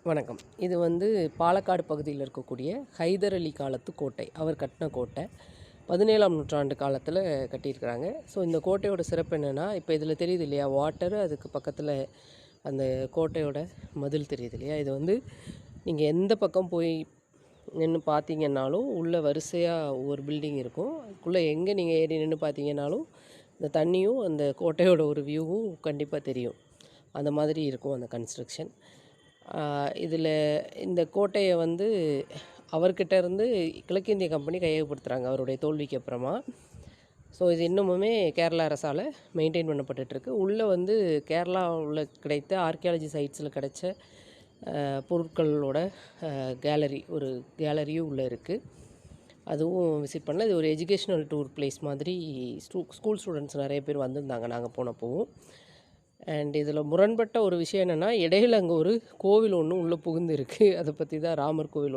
வணக்கம். இது வந்து பாலக்காடு பகுதியில் இருக்கக்கூடிய ஹைதர் அலி காலத்து கோட்டை. அவர் கட்டின கோட்டை. 17ஆம் நூற்றாண்டு காலத்தில் கட்டியிருக்கிறாங்க. ஸோ இந்த கோட்டையோட சிறப்பு என்னென்னா, இப்போ இதில் தெரியுது இல்லையா வாட்டரு, அதுக்கு பக்கத்தில் அந்த கோட்டையோட மதில் தெரியுது இல்லையா. இது வந்து நீங்கள் எந்த பக்கம் போய் நின்று பார்த்தீங்கன்னாலும் உள்ளே வரிசையாக ஒவ்வொரு பில்டிங் இருக்கும். அதுக்குள்ளே எங்கே நீங்கள் ஏறி நின்று பார்த்தீங்கன்னாலும் இந்த தண்ணியும் அந்த கோட்டையோட ஒரு வியூவும் கண்டிப்பாக தெரியும். அந்த மாதிரி இருக்கும் அந்த கன்ஸ்ட்ரக்ஷன். இதில் இந்த கோட்டையை வந்து அவர்கிட்ட இருந்து கிழக்கிந்திய கம்பெனி கையகப்படுத்துகிறாங்க அவருடைய தோல்விக்கு அப்புறமா. ஸோ இது இன்னமுமே கேரளா அரசால் மெயின்டைன் பண்ணப்பட்டுருக்கு. உள்ளே வந்து கேரளாவில் கிடைத்த ஆர்கியாலஜி சைட்ஸில் கிடைச்ச பொருட்களோட ஒரு கேலரியும் உள்ளே இருக்குது. அதுவும் விசிட் பண்ணல. இது ஒரு எஜுகேஷ்னல் டூர் பிளேஸ் மாதிரி ஸ்கூல் ஸ்டூடெண்ட்ஸ் நிறைய பேர் வந்திருந்தாங்க நாங்கள் போனப்போவும். அண்ட் இதில் முரண்பட்ட ஒரு விஷயம் என்னென்னா, இடையில அங்கே ஒரு கோவில் ஒன்று உள்ளே புகுந்து இருக்குது. அதை பற்றி தான் ராமர் கோவில்